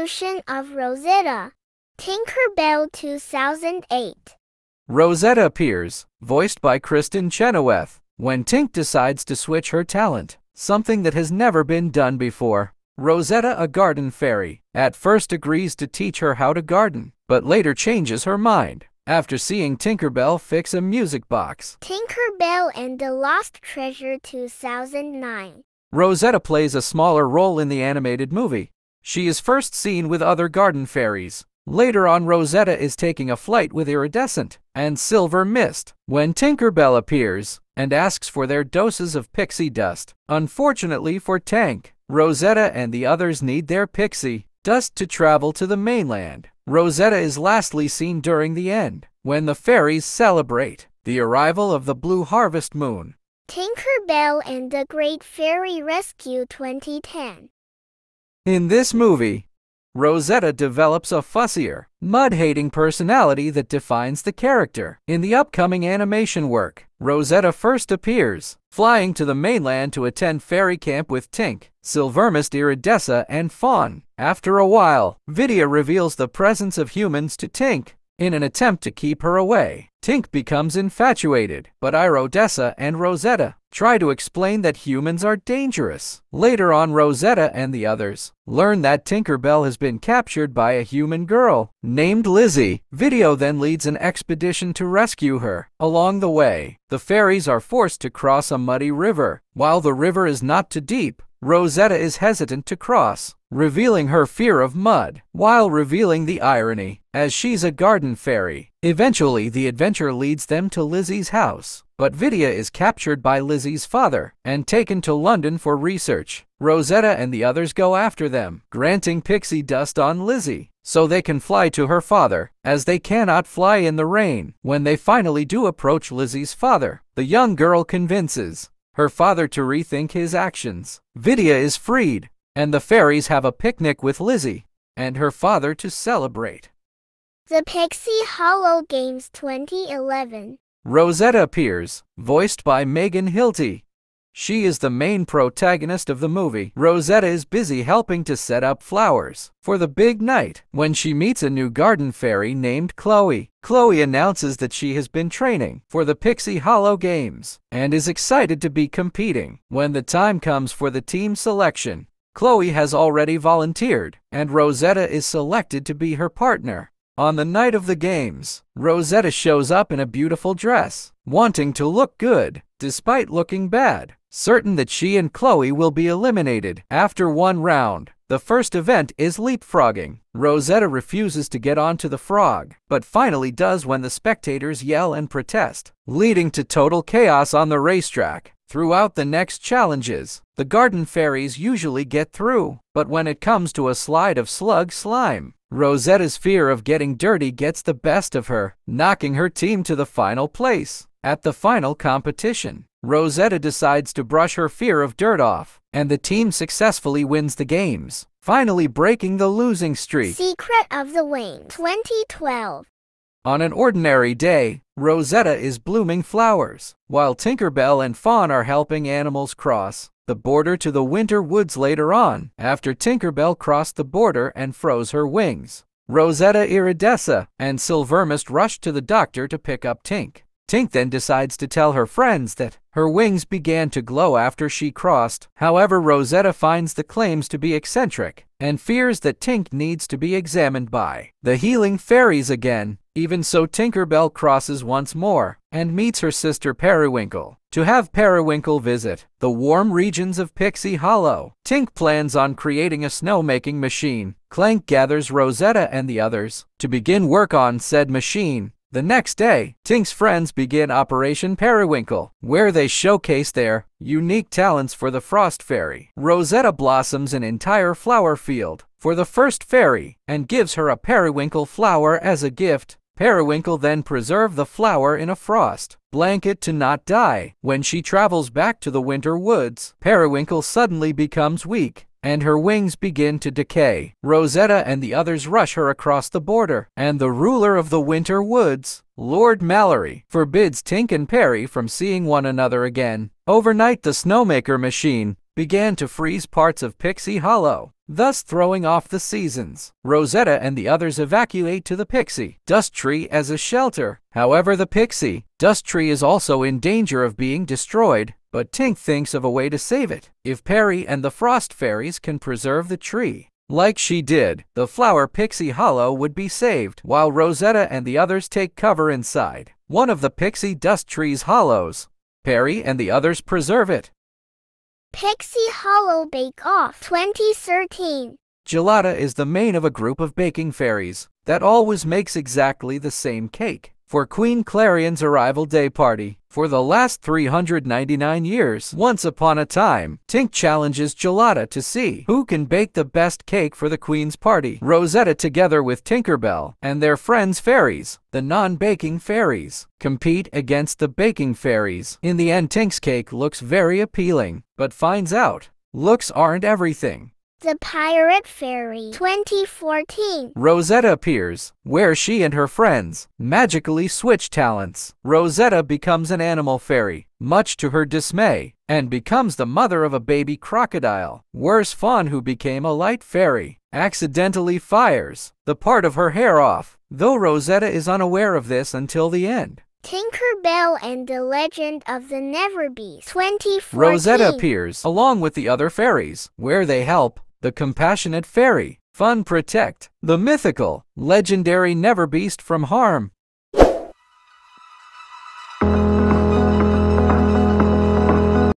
Evolution of Rosetta. Tinkerbell 2008. Rosetta appears, voiced by Kristin Chenoweth, when Tink decides to switch her talent, something that has never been done before. Rosetta, a garden fairy, at first agrees to teach her how to garden, but later changes her mind after seeing Tinkerbell fix a music box. Tinkerbell and the Lost Treasure 2009. Rosetta plays a smaller role in the animated movie. She is first seen with other garden fairies. Later on, Rosetta is taking a flight with Iridescent and Silver Mist when Tinkerbell appears and asks for their doses of pixie dust. Unfortunately for Tank, Rosetta and the others need their pixie dust to travel to the mainland. Rosetta is lastly seen during the end, when the fairies celebrate the arrival of the Blue Harvest Moon. Tinkerbell and the Great Fairy Rescue 2010. In this movie, Rosetta develops a fussier, mud-hating personality that defines the character. In the upcoming animation work, Rosetta first appears, flying to the mainland to attend fairy camp with Tink, Silvermist, Iridessa, and Fawn. After a while, Vidya reveals the presence of humans to Tink. In an attempt to keep her away, Tink becomes infatuated, but Iridessa and Rosetta try to explain that humans are dangerous. Later on, Rosetta and the others learn that Tinkerbell has been captured by a human girl named Lizzie. Vidya then leads an expedition to rescue her. Along the way, the fairies are forced to cross a muddy river. While the river is not too deep, Rosetta is hesitant to cross, revealing her fear of mud, while revealing the irony, as she's a garden fairy. Eventually, the adventure leads them to Lizzie's house, but Vidya is captured by Lizzie's father and taken to London for research. Rosetta and the others go after them, granting pixie dust on Lizzie, so they can fly to her father, as they cannot fly in the rain. When they finally do approach Lizzie's father, the young girl convinces her father to rethink his actions. Vidya is freed, and the fairies have a picnic with Lizzie and her father to celebrate. The Pixie Hollow Games 2011. Rosetta appears, voiced by Hilty. She is the main protagonist of the movie. Rosetta is busy helping to set up flowers for the big night when she meets a new garden fairy named Chloe. Chloe announces that she has been training for the Pixie Hollow Games and is excited to be competing. When the time comes for the team selection, Chloe has already volunteered, and Rosetta is selected to be her partner. On the night of the games, Rosetta shows up in a beautiful dress, wanting to look good, despite looking bad, certain that she and Chloe will be eliminated after one round. The first event is leapfrogging. Rosetta refuses to get onto the frog, but finally does when the spectators yell and protest, leading to total chaos on the racetrack. Throughout the next challenges, the garden fairies usually get through, but when it comes to a slide of slug slime, Rosetta's fear of getting dirty gets the best of her, knocking her team to the final place. At the final competition, Rosetta decides to brush her fear of dirt off, and the team successfully wins the games, finally breaking the losing streak. Secret of the Wing 2012. On an ordinary day, Rosetta is blooming flowers, while Tinkerbell and Fawn are helping animals cross the border to the winter woods. Later on, after Tinkerbell crossed the border and froze her wings, Rosetta, Iridessa, and Silvermist rushed to the doctor to pick up Tink. Tink then decides to tell her friends that her wings began to glow after she crossed. However, Rosetta finds the claims to be eccentric and fears that Tink needs to be examined by the healing fairies again. Even so, Tinkerbell crosses once more and meets her sister Periwinkle to have Periwinkle visit the warm regions of Pixie Hollow. Tink plans on creating a snowmaking machine. Clank gathers Rosetta and the others to begin work on said machine. The next day, Tink's friends begin Operation Periwinkle, where they showcase their unique talents for the Frost Fairy. Rosetta blossoms an entire flower field for the first fairy and gives her a periwinkle flower as a gift. Periwinkle then preserves the flower in a frost blanket to not die. When she travels back to the winter woods, Periwinkle suddenly becomes weak and her wings begin to decay. Rosetta and the others rush her across the border, and the ruler of the winter woods, Lord Mallory, forbids Tink and Perry from seeing one another again. Overnight, the snowmaker machine began to freeze parts of Pixie Hollow, thus throwing off the seasons. Rosetta and the others evacuate to the Pixie Dust Tree as a shelter. However, the Pixie Dust Tree is also in danger of being destroyed, but Tink thinks of a way to save it. If Perry and the Frost Fairies can preserve the tree, like she did, the flower Pixie Hollow would be saved, while Rosetta and the others take cover inside one of the Pixie Dust Tree's hollows. Perry and the others preserve it. Pixie Hollow Bake Off 2013. Gelada is the main of a group of baking fairies that always makes exactly the same cake for Queen Clarion's arrival day party. For the last 399 years, once upon a time, Tink challenges Gelada to see who can bake the best cake for the Queen's party. Rosetta, together with Tinkerbell and their friends fairies, the non-baking fairies, compete against the baking fairies. In the end, Tink's cake looks very appealing, but finds out looks aren't everything. The Pirate Fairy 2014. Rosetta appears, where she and her friends magically switch talents. Rosetta becomes an animal fairy, much to her dismay, and becomes the mother of a baby crocodile. Worse, Fawn, who became a light fairy, accidentally fires the part of her hair off, though Rosetta is unaware of this until the end. Tinkerbell and the Legend of the NeverBeast 2014. Rosetta appears, along with the other fairies, where they help the compassionate fairy Fun protect the mythical, legendary NeverBeast from harm.